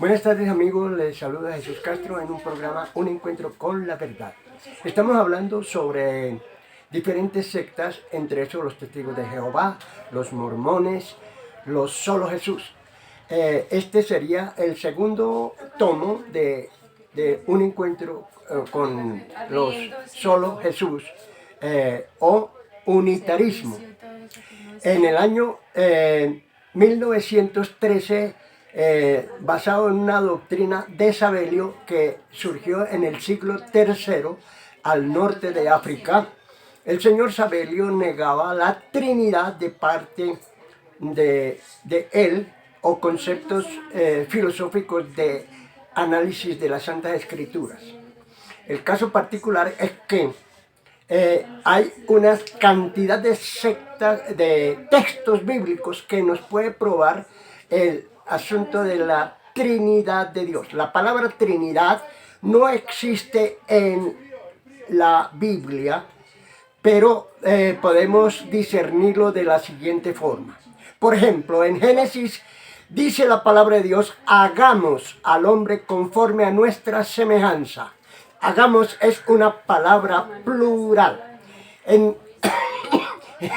Buenas tardes amigos, les saluda Jesús Castro en un programa Un Encuentro con la Verdad. Estamos hablando sobre diferentes sectas, entre esos los Testigos de Jehová, los Mormones, los Solo Jesús. Este sería el segundo tomo de Un Encuentro con los Solo Jesús o unitarismo. En el año 1913, basado en una doctrina de Sabelio que surgió en el siglo III al norte de África, el señor Sabelio negaba la Trinidad de parte de él o conceptos filosóficos de análisis de las Santas Escrituras. El caso particular es que hay una cantidad de sectas, de textos bíblicos que nos puede probar el asunto de la Trinidad de Dios. La palabra Trinidad no existe en la Biblia, pero podemos discernirlo de la siguiente forma. Por ejemplo, en Génesis dice la palabra de Dios: hagamos al hombre conforme a nuestra semejanza. Hagamos es una palabra plural. En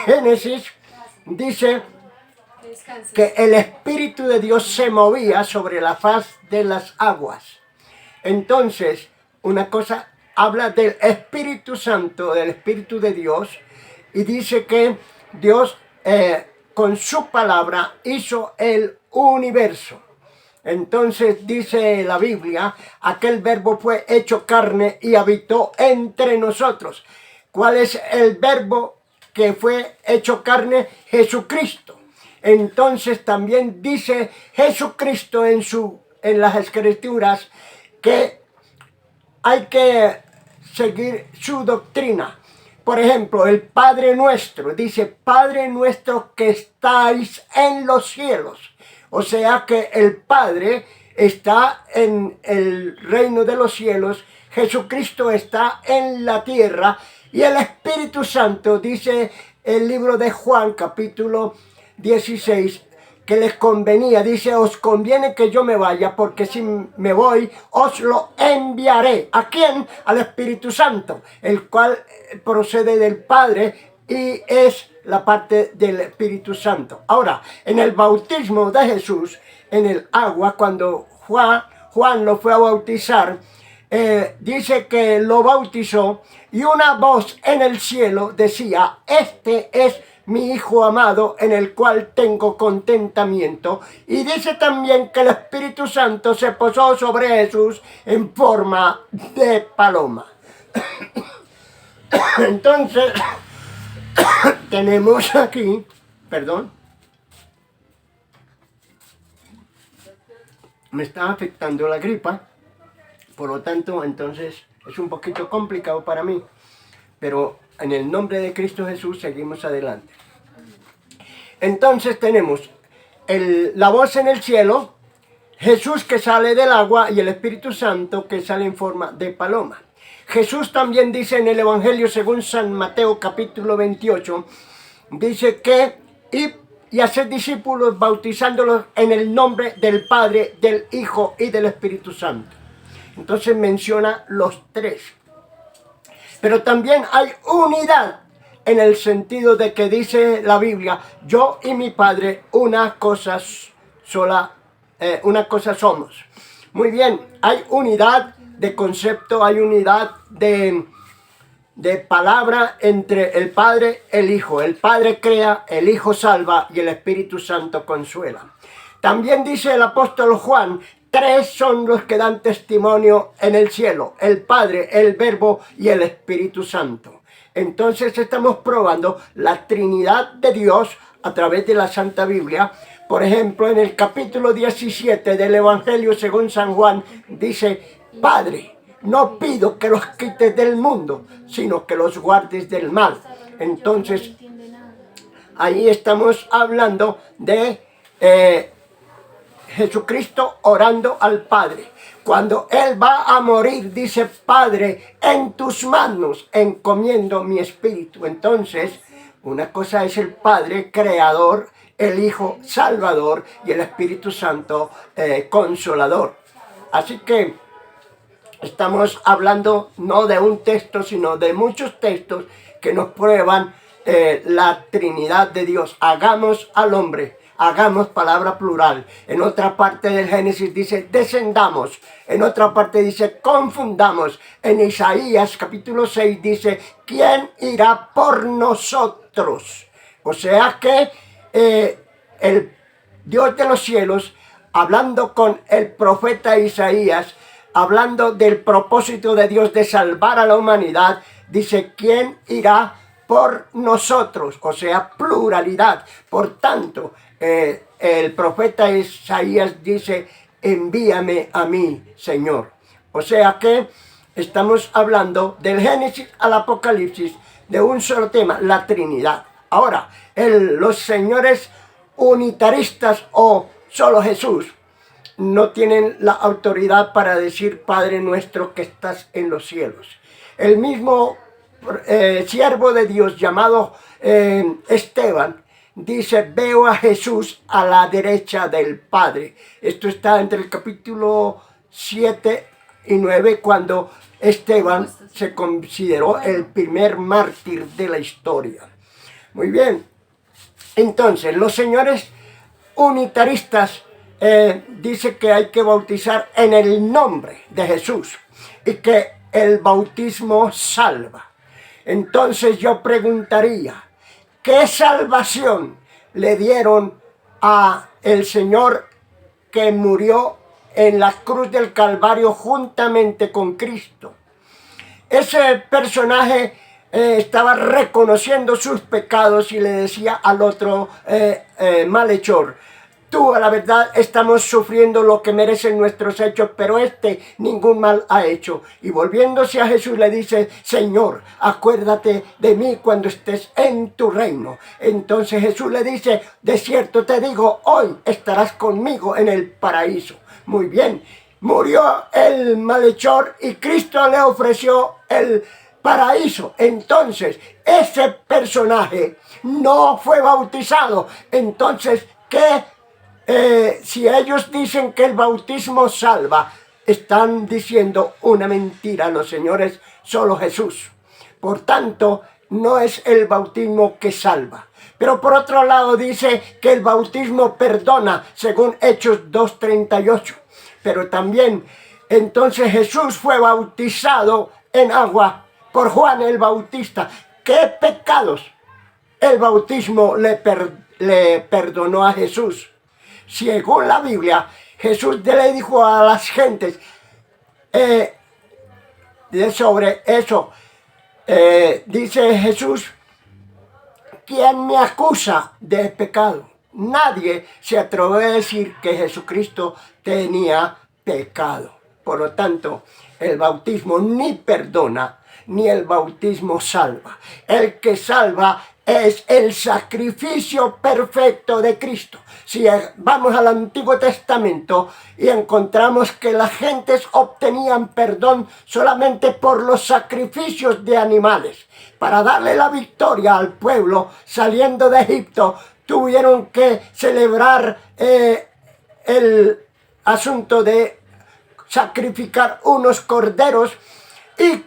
Génesis dice que el Espíritu de Dios se movía sobre la faz de las aguas. Entonces, una cosa habla del Espíritu Santo, del Espíritu de Dios, y dice que Dios con su palabra hizo el universo. Entonces dice la Biblia, aquel verbo fue hecho carne y habitó entre nosotros. ¿Cuál es el verbo que fue hecho carne? Jesucristo. Entonces también dice Jesucristo en las Escrituras que hay que seguir su doctrina. Por ejemplo, el Padre Nuestro, dice: Padre nuestro que estáis en los cielos. O sea que el Padre está en el reino de los cielos, Jesucristo está en la tierra, y el Espíritu Santo, dice el libro de Juan, capítulo 16, que les convenía, dice: os conviene que yo me vaya, porque si me voy, os lo enviaré. ¿A quién? Al Espíritu Santo, el cual procede del Padre y es la parte del Espíritu Santo. Ahora, en el bautismo de Jesús, en el agua, cuando Juan lo fue a bautizar, dice que lo bautizó y una voz en el cielo decía: este es mi Hijo amado, en el cual tengo contentamiento. Y dice también que el Espíritu Santo se posó sobre Jesús en forma de paloma. Entonces, tenemos aquí, perdón, me está afectando la gripa, por lo tanto, entonces es un poquito complicado para mí, pero en el nombre de Cristo Jesús seguimos adelante. Entonces tenemos la voz en el cielo, Jesús que sale del agua y el Espíritu Santo que sale en forma de paloma. Jesús también dice en el Evangelio según San Mateo capítulo 28, dice que y hacer discípulos bautizándolos en el nombre del Padre, del Hijo y del Espíritu Santo. Entonces menciona los tres. Pero también hay unidad en el sentido de que dice la Biblia: yo y mi Padre una cosa sola, una cosa somos. Muy bien, hay unidad de concepto, hay unidad de palabra entre el Padre y el Hijo. El Padre crea, el Hijo salva y el Espíritu Santo consuela. También dice el apóstol Juan: tres son los que dan testimonio en el cielo: el Padre, el Verbo y el Espíritu Santo. Entonces estamos probando la Trinidad de Dios a través de la Santa Biblia. Por ejemplo, en el capítulo 17 del Evangelio según San Juan dice: Padre, no pido que los quites del mundo, sino que los guardes del mal. Entonces, ahí estamos hablando de Jesucristo orando al Padre. Cuando Él va a morir, dice: Padre, en tus manos encomiendo mi espíritu. Entonces, una cosa es el Padre creador el Hijo Salvador y el Espíritu Santo Consolador. Así que estamos hablando no de un texto, sino de muchos textos que nos prueban la Trinidad de Dios. Hagamos al hombre, hagamos palabra plural. En otra parte del Génesis dice descendamos. En otra parte dice confundamos. En Isaías capítulo 6 dice ¿quién irá por nosotros? O sea que el Dios de los cielos, hablando con el profeta Isaías, hablando del propósito de Dios de salvar a la humanidad, dice ¿quién irá por nosotros? O sea, pluralidad. Por tanto, el profeta Isaías dice envíame a mí, Señor. O sea que estamos hablando del Génesis al Apocalipsis de un solo tema, la Trinidad. Ahora, los señores unitaristas o solo Jesús no tienen la autoridad para decir Padre nuestro que estás en los cielos. El mismo siervo de Dios llamado Esteban dice veo a Jesús a la derecha del Padre. Esto está entre el capítulo 7 y 9 cuando Esteban se consideró el primer mártir de la historia. Muy bien, entonces los señores unitaristas dice que hay que bautizar en el nombre de Jesús y que el bautismo salva. Entonces yo preguntaría, ¿qué salvación le dieron a el Señor que murió en la cruz del Calvario juntamente con Cristo? Ese personaje estaba reconociendo sus pecados y le decía al otro malhechor, tú a la verdad estamos sufriendo lo que merecen nuestros hechos, pero ningún mal ha hecho. Y volviéndose a Jesús le dice, Señor, acuérdate de mí cuando estés en tu reino. Entonces Jesús le dice, de cierto te digo, hoy estarás conmigo en el paraíso. Muy bien, murió el malhechor y Cristo le ofreció el paraíso. Entonces ese personaje no fue bautizado. Entonces, si ellos dicen que el bautismo salva, están diciendo una mentira los señores, solo Jesús. Por tanto, no es el bautismo que salva. Pero por otro lado dice que el bautismo perdona, según Hechos 2:38. Pero también, entonces Jesús fue bautizado en agua por Juan el Bautista. ¿Qué pecados el bautismo le perdonó a Jesús? Según la Biblia, Jesús le dijo a las gentes sobre eso, dice Jesús, ¿quién me acusa de pecado? Nadie se atreve a decir que Jesucristo tenía pecado. Por lo tanto, el bautismo ni perdona, ni el bautismo salva. El que salva es el sacrificio perfecto de Cristo. Si vamos al Antiguo Testamento y encontramos que las gentes obtenían perdón solamente por los sacrificios de animales. Para darle la victoria al pueblo saliendo de Egipto, tuvieron que celebrar el asunto de sacrificar unos corderos y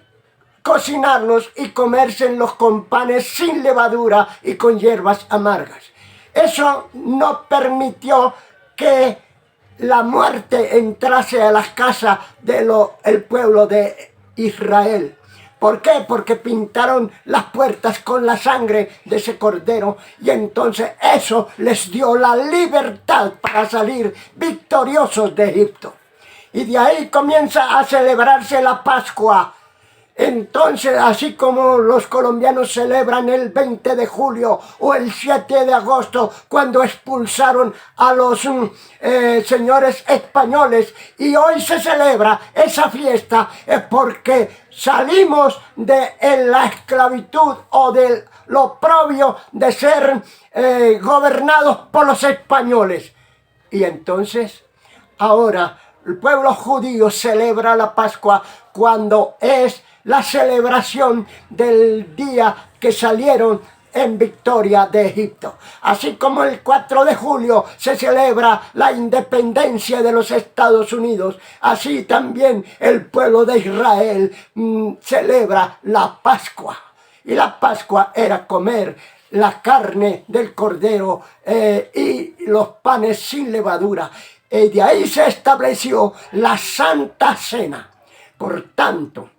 cocinarlos y comérselos con panes sin levadura y con hierbas amargas. Eso no permitió que la muerte entrase a las casas del pueblo de Israel. ¿Por qué? Porque pintaron las puertas con la sangre de ese cordero y entonces eso les dio la libertad para salir victoriosos de Egipto. Y de ahí comienza a celebrarse la Pascua. Entonces, así como los colombianos celebran el 20 de julio o el 7 de agosto, cuando expulsaron a los señores españoles, y hoy se celebra esa fiesta, es porque salimos de la esclavitud o de lo oprobio de ser gobernados por los españoles. Y entonces, ahora, el pueblo judío celebra la Pascua cuando es la celebración del día que salieron en victoria de Egipto. Así como el 4 de julio se celebra la independencia de los Estados Unidos, así también el pueblo de Israel celebra la Pascua. Y la Pascua era comer la carne del cordero y los panes sin levadura. Y de ahí se estableció la Santa Cena. Por tanto,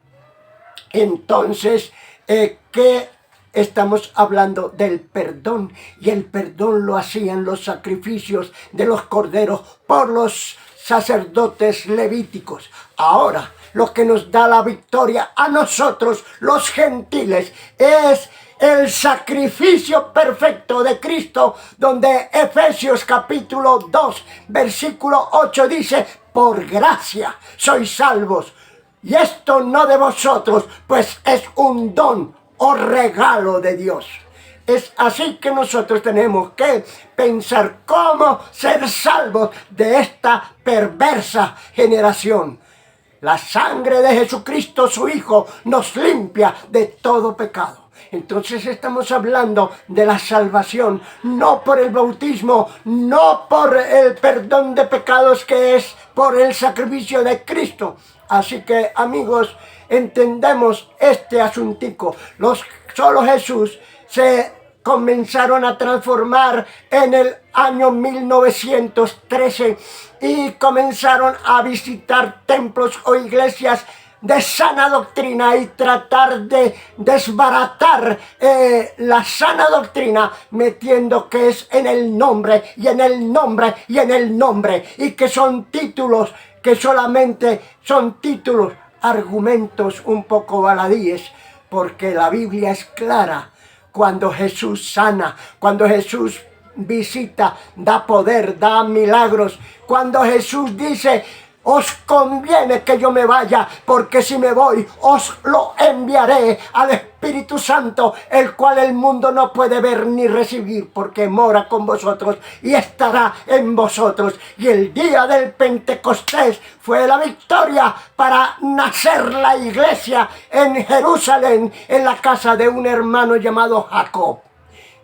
entonces, ¿qué estamos hablando? Del perdón. Y el perdón lo hacían los sacrificios de los corderos por los sacerdotes levíticos. Ahora, lo que nos da la victoria a nosotros, los gentiles, es el sacrificio perfecto de Cristo, donde Efesios capítulo 2, versículo 8 dice: por gracia sois salvos. Y esto no de vosotros, pues es un don o regalo de Dios. Es así que nosotros tenemos que pensar cómo ser salvos de esta perversa generación. La sangre de Jesucristo, su Hijo, nos limpia de todo pecado. Entonces estamos hablando de la salvación, no por el bautismo, no por el perdón de pecados, que es por el sacrificio de Cristo. Así que, amigos, entendemos este asuntico. Solo Jesús se comenzaron a transformar en el año 1913 y comenzaron a visitar templos o iglesias de sana doctrina y tratar de desbaratar la sana doctrina, metiendo que es en el nombre y en el nombre y en el nombre, y que son títulos que solamente son títulos, argumentos un poco baladíes, porque la Biblia es clara. Cuando Jesús sana, cuando Jesús visita, da poder, da milagros, cuando Jesús dice: os conviene que yo me vaya, porque si me voy, os lo enviaré al Espíritu Santo, el cual el mundo no puede ver ni recibir, porque mora con vosotros y estará en vosotros. Y el día del Pentecostés fue la victoria para nacer la iglesia en Jerusalén, en la casa de un hermano llamado Jacob.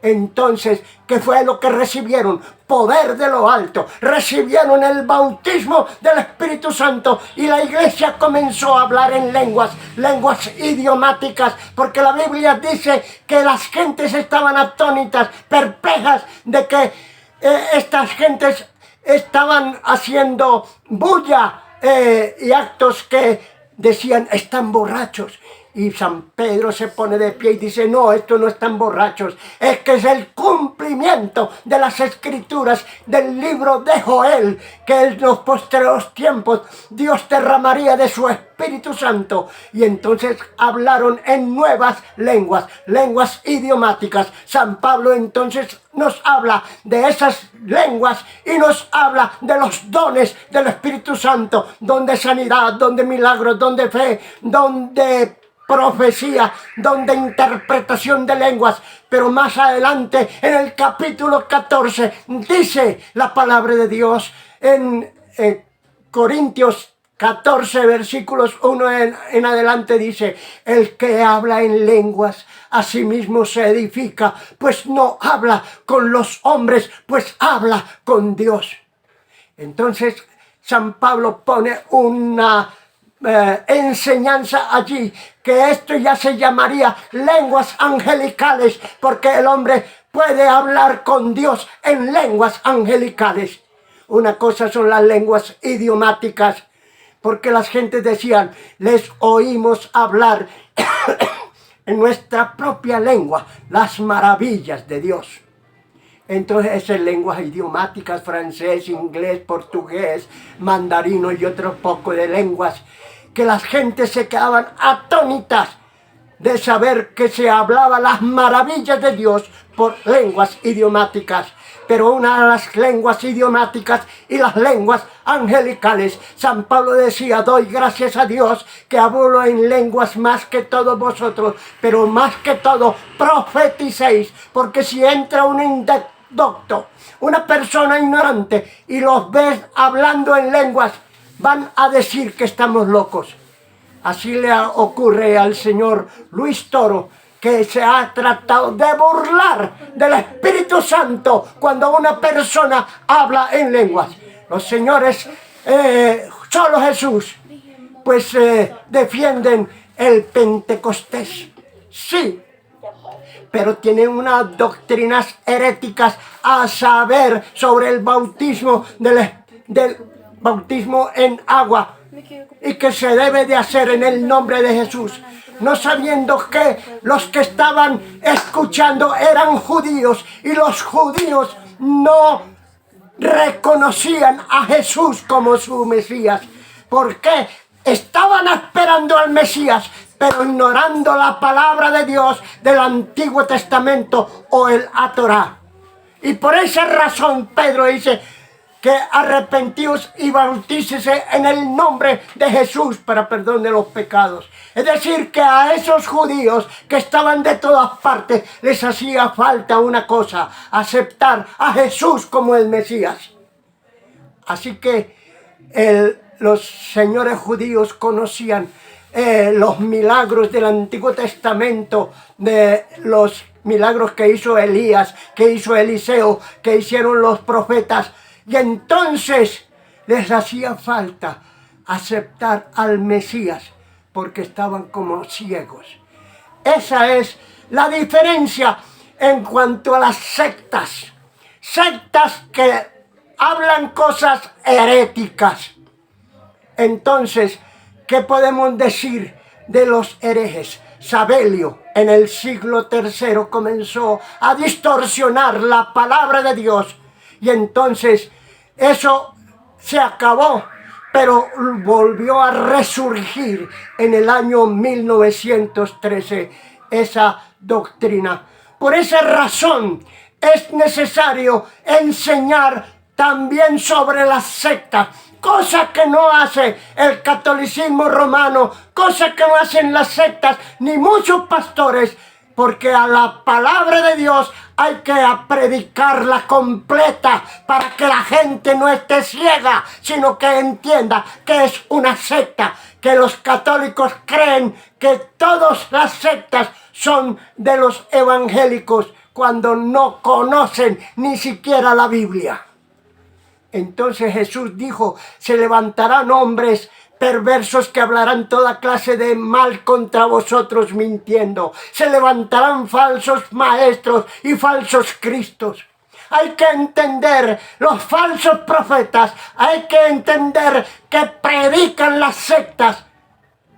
Entonces, ¿qué fue lo que recibieron? Poder de lo alto. Recibieron el bautismo del Espíritu Santo y la iglesia comenzó a hablar en lenguas idiomáticas, porque la Biblia dice que las gentes estaban atónitas, perplejas de que estas gentes estaban haciendo bulla y actos que decían: están borrachos. Y San Pedro se pone de pie y dice: no, estos no están borrachos, es que es el cumplimiento de las escrituras del libro de Joel, que en los postreros tiempos Dios derramaría de su Espíritu Santo. Y entonces hablaron en nuevas lenguas idiomáticas. San Pablo entonces nos habla de esas lenguas y nos habla de los dones del Espíritu Santo, donde sanidad, donde milagros, donde fe, donde profecía, donde interpretación de lenguas. Pero más adelante, en el capítulo 14, dice la palabra de Dios en Corintios 14, versículos 1 en adelante, dice: el que habla en lenguas a sí mismo se edifica, pues no habla con los hombres, pues habla con Dios. Entonces San Pablo pone una enseñanza allí, que esto ya se llamaría lenguas angelicales, porque el hombre puede hablar con Dios en lenguas angelicales. Una cosa son las lenguas idiomáticas, porque las gentes decían: les oímos hablar en nuestra propia lengua las maravillas de Dios. Entonces esas lenguas idiomáticas, francés, inglés, portugués, mandarino y otro poco de lenguas, que las gentes se quedaban atónitas de saber que se hablaba las maravillas de Dios por lenguas idiomáticas. Pero una de las lenguas idiomáticas y las lenguas angelicales, San Pablo decía: doy gracias a Dios que hablo en lenguas más que todos vosotros, pero más que todo profeticéis, porque si entra un indocto, una persona ignorante, y los ves hablando en lenguas, van a decir que estamos locos. Así le ocurre al señor Luis Toro, que se ha tratado de burlar del Espíritu Santo cuando una persona habla en lenguas. Los señores, solo Jesús, pues defienden el Pentecostés. Sí, pero tienen unas doctrinas heréticas a saber sobre el bautismo del bautismo en agua y que se debe de hacer en el nombre de Jesús, no sabiendo que los que estaban escuchando eran judíos y los judíos no reconocían a Jesús como su Mesías. ¿Por qué? Estaban esperando al Mesías, pero ignorando la palabra de Dios del Antiguo Testamento o el Torá. Y por esa razón Pedro dice que arrepentíos y bautícese en el nombre de Jesús para perdón de los pecados. Es decir, que a esos judíos que estaban de todas partes les hacía falta una cosa: aceptar a Jesús como el Mesías. Así que los señores judíos conocían los milagros del Antiguo Testamento, de los milagros que hizo Elías, que hizo Eliseo, que hicieron los profetas. Y entonces les hacía falta aceptar al Mesías porque estaban como ciegos. Esa es la diferencia en cuanto a las sectas. Sectas que hablan cosas heréticas. Entonces, ¿qué podemos decir de los herejes? Sabelio en el siglo III comenzó a distorsionar la palabra de Dios y entonces eso se acabó, pero volvió a resurgir en el año 1913 esa doctrina. Por esa razón es necesario enseñar también sobre las sectas, cosa que no hace el catolicismo romano, cosa que no hacen las sectas ni muchos pastores, porque a la palabra de Dios hay que predicarla completa para que la gente no esté ciega, sino que entienda que es una secta, que los católicos creen que todas las sectas son de los evangélicos cuando no conocen ni siquiera la Biblia. Entonces Jesús dijo: se levantarán hombres perversos que hablarán toda clase de mal contra vosotros mintiendo. Se levantarán falsos maestros y falsos cristos. Hay que entender los falsos profetas, hay que entender que predican las sectas.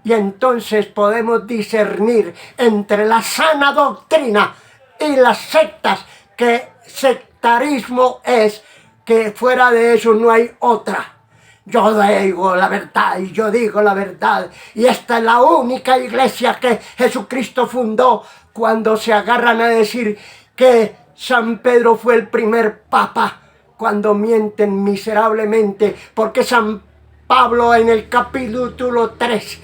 Y entonces podemos discernir entre la sana doctrina y las sectas, que sectarismo es, que fuera de eso no hay otra. Yo digo la verdad y yo digo la verdad. Y esta es la única iglesia que Jesucristo fundó. Cuando se agarran a decir que San Pedro fue el primer papa, cuando mienten miserablemente, porque San Pablo en el capítulo 3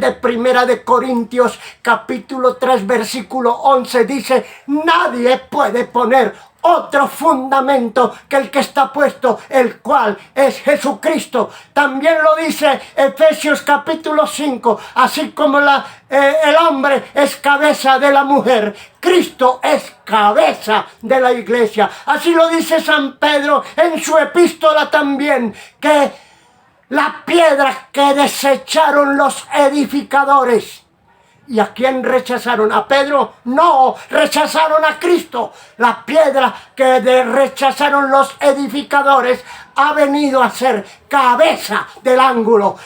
de Primera de Corintios, capítulo 3, versículo 11, dice: nadie puede poner otro fundamento que el que está puesto, el cual es Jesucristo. También lo dice Efesios capítulo 5, así como el hombre es cabeza de la mujer, Cristo es cabeza de la iglesia. Así lo dice San Pedro en su epístola también, que la piedra que desecharon los edificadores. ¿Y a quién rechazaron? ¿A Pedro? No, rechazaron a Cristo. La piedra que rechazaron los edificadores ha venido a ser cabeza del ángulo.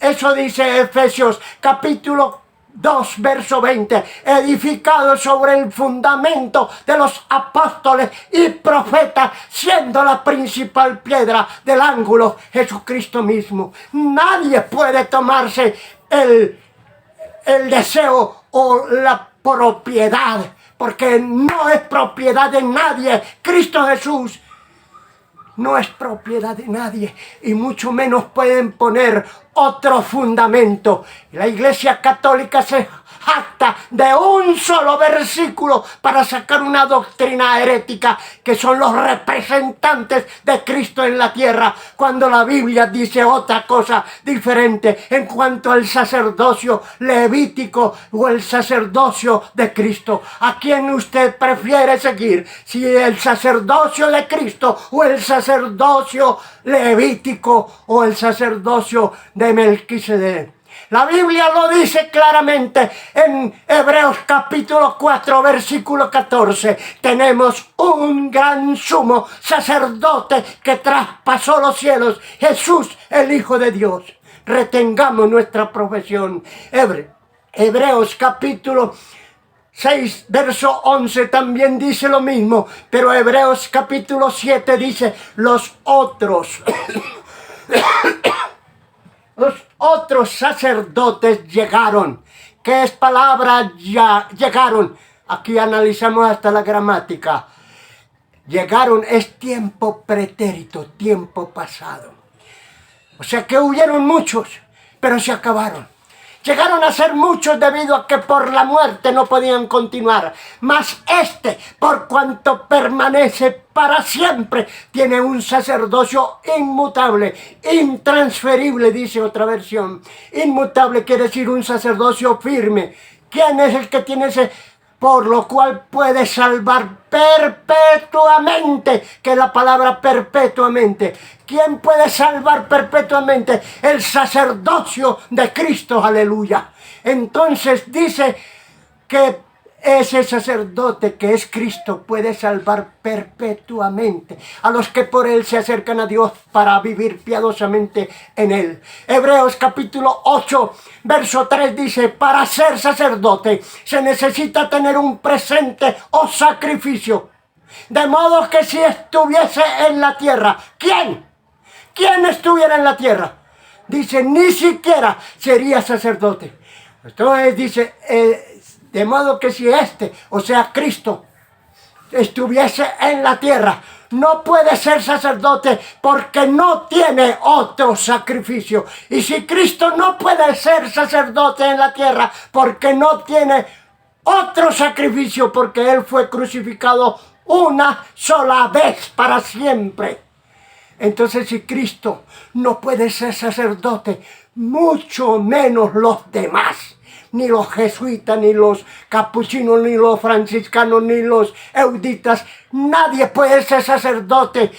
Eso dice Efesios capítulo 2, verso 20, edificado sobre el fundamento de los apóstoles y profetas, siendo la principal piedra del ángulo Jesucristo mismo. Nadie puede tomarse el deseo o la propiedad, porque no es propiedad de nadie. Cristo Jesús no es propiedad de nadie, y mucho menos pueden poner otro fundamento. La Iglesia Católica se jacta de un solo versículo para sacar una doctrina herética, que son los representantes de Cristo en la tierra, cuando la Biblia dice otra cosa diferente en cuanto al sacerdocio levítico o el sacerdocio de Cristo. ¿A quién usted prefiere seguir? Si el sacerdocio de Cristo o el sacerdocio levítico o el sacerdocio de Melquisedec. La Biblia lo dice claramente en Hebreos capítulo 4, versículo 14. Tenemos un gran sumo sacerdote que traspasó los cielos, Jesús, el Hijo de Dios. Retengamos nuestra profesión. Hebreos capítulo 6, verso 11 también dice lo mismo, pero Hebreos capítulo 7 dice, los otros sacerdotes llegaron. ¿Qué es palabra ya? Llegaron. Aquí analizamos hasta la gramática. Llegaron es tiempo pretérito, tiempo pasado. O sea que hubieron muchos, pero se acabaron. Llegaron a ser muchos debido a que por la muerte no podían continuar. Mas por cuanto permanece para siempre, tiene un sacerdocio inmutable, intransferible, dice otra versión. Inmutable quiere decir un sacerdocio firme. ¿Quién es el que tiene ese? Por lo cual puede salvar perpetuamente, que es la palabra perpetuamente. ¿Quién puede salvar perpetuamente? El sacerdocio de Cristo, aleluya. Entonces dice que ese sacerdote que es Cristo puede salvar perpetuamente a los que por él se acercan a Dios para vivir piadosamente en él. Hebreos capítulo 8, verso 3 dice, para ser sacerdote se necesita tener un presente o sacrificio. De modo que si estuviese en la tierra, ¿quién? ¿Quién estuviera en la tierra? Dice, ni siquiera sería sacerdote. Entonces dice, de modo que si o sea Cristo, estuviese en la tierra, no puede ser sacerdote porque no tiene otro sacrificio. Y si Cristo no puede ser sacerdote en la tierra porque no tiene otro sacrificio, porque Él fue crucificado una sola vez para siempre. Entonces, si Cristo no puede ser sacerdote, mucho menos los demás. Ni los jesuitas, ni los capuchinos, ni los franciscanos, ni los euditas. Nadie puede ser sacerdote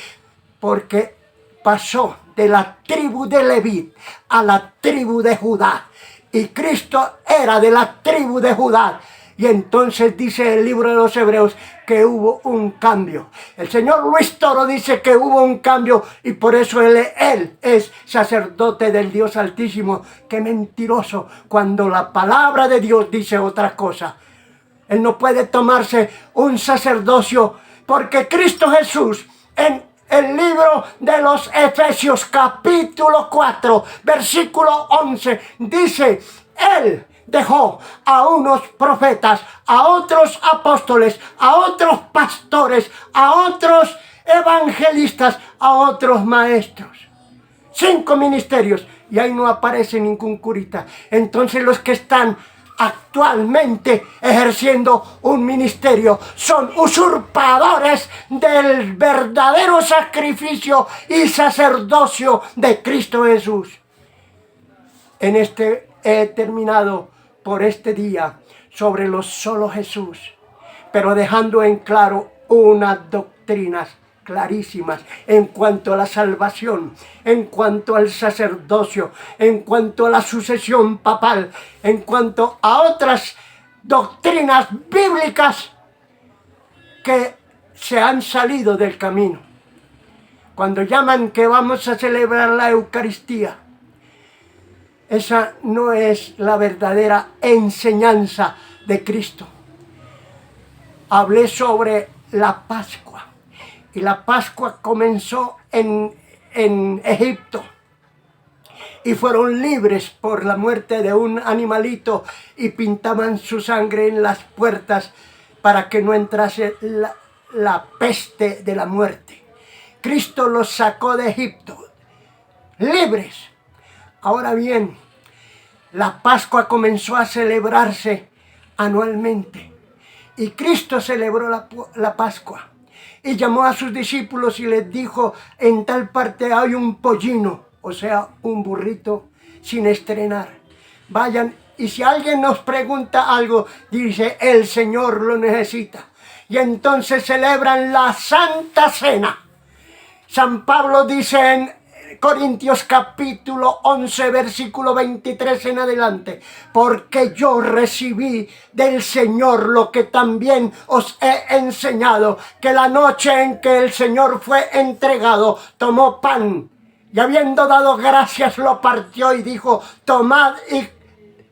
porque pasó de la tribu de Leví a la tribu de Judá. Y Cristo era de la tribu de Judá. Y entonces dice el libro de los Hebreos que hubo un cambio. El señor Luis Toro dice que hubo un cambio y por eso él es sacerdote del Dios Altísimo. ¡Qué mentiroso! Cuando la palabra de Dios dice otra cosa. Él no puede tomarse un sacerdocio porque Cristo Jesús en el libro de los Efesios capítulo 4 versículo 11 dice, Él dejó a unos profetas, a otros apóstoles, a otros pastores, a otros evangelistas, a otros maestros. 5 ministerios y ahí no aparece ningún curita. Entonces los que están actualmente ejerciendo un ministerio son usurpadores del verdadero sacrificio y sacerdocio de Cristo Jesús. He terminado por este día sobre los solo Jesús, pero dejando en claro unas doctrinas clarísimas en cuanto a la salvación, en cuanto al sacerdocio, en cuanto a la sucesión papal, en cuanto a otras doctrinas bíblicas que se han salido del camino. Cuando llaman que vamos a celebrar la Eucaristía, esa no es la verdadera enseñanza de Cristo. Hablé sobre la Pascua. Y la Pascua comenzó en Egipto. Y fueron libres por la muerte de un animalito y pintaban su sangre en las puertas para que no entrase la peste de la muerte. Cristo los sacó de Egipto, libres. Ahora bien, la Pascua comenzó a celebrarse anualmente. Y Cristo celebró la Pascua. Y llamó a sus discípulos y les dijo, en tal parte hay un pollino, o sea, un burrito sin estrenar. Vayan, y si alguien nos pregunta algo, dice, el Señor lo necesita. Y entonces celebran la Santa Cena. San Pablo dice en Corintios capítulo 11, versículo 23 en adelante, porque yo recibí del Señor lo que también os he enseñado, que la noche en que el Señor fue entregado, tomó pan, y habiendo dado gracias lo partió y dijo, tomad y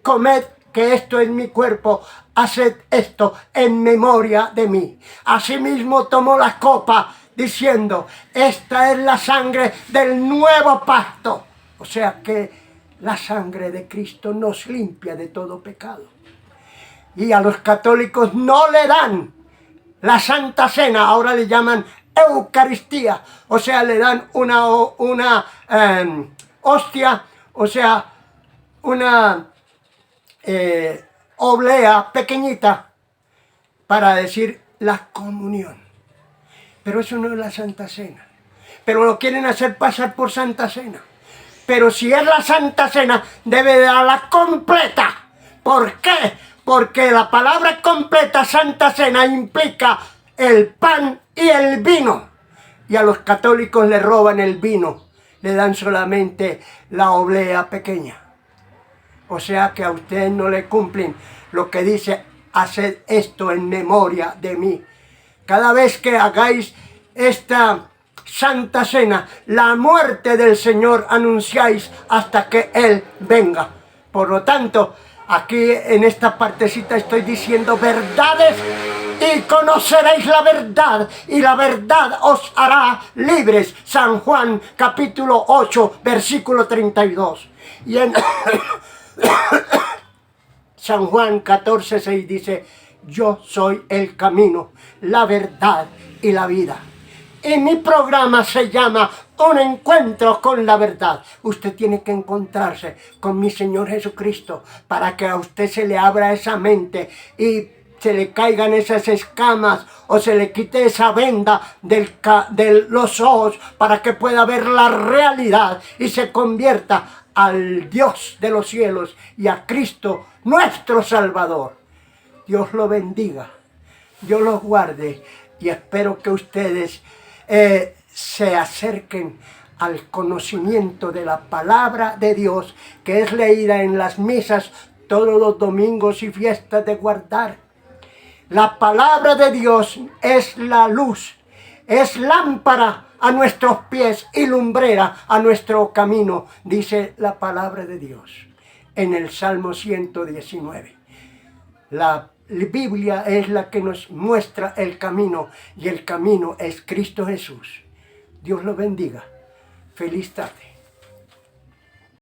comed, que esto es mi cuerpo, haced esto en memoria de mí. Asimismo tomó la copa, diciendo, esta es la sangre del nuevo pacto. O sea que la sangre de Cristo nos limpia de todo pecado. Y a los católicos no le dan la Santa Cena, ahora le llaman Eucaristía. O sea, le dan una hostia, o sea, una oblea pequeñita para decir la comunión. Pero eso no es la Santa Cena. Pero lo quieren hacer pasar por Santa Cena. Pero si es la Santa Cena, debe darla completa. ¿Por qué? Porque la palabra completa, Santa Cena, implica el pan y el vino. Y a los católicos le roban el vino. Le dan solamente la oblea pequeña. O sea que a ustedes no le cumplen lo que dice, haced esto en memoria de mí. Cada vez que hagáis esta Santa Cena, la muerte del Señor anunciáis hasta que Él venga. Por lo tanto, aquí en esta partecita estoy diciendo verdades y conoceréis la verdad y la verdad os hará libres. San Juan capítulo 8, versículo 32. Y en San Juan 14, 6 dice, yo soy el camino, la verdad y la vida. Y mi programa se llama Un Encuentro con la Verdad. Usted tiene que encontrarse con mi Señor Jesucristo para que a usted se le abra esa mente y se le caigan esas escamas o se le quite esa venda de los ojos para que pueda ver la realidad y se convierta al Dios de los cielos y a Cristo nuestro Salvador. Dios lo bendiga, Dios los guarde y espero que ustedes se acerquen al conocimiento de la palabra de Dios que es leída en las misas todos los domingos y fiestas de guardar. La palabra de Dios es la luz, es lámpara a nuestros pies y lumbrera a nuestro camino, dice la palabra de Dios en el Salmo 119. La Biblia es la que nos muestra el camino y el camino es Cristo Jesús. Dios los bendiga. Feliz tarde.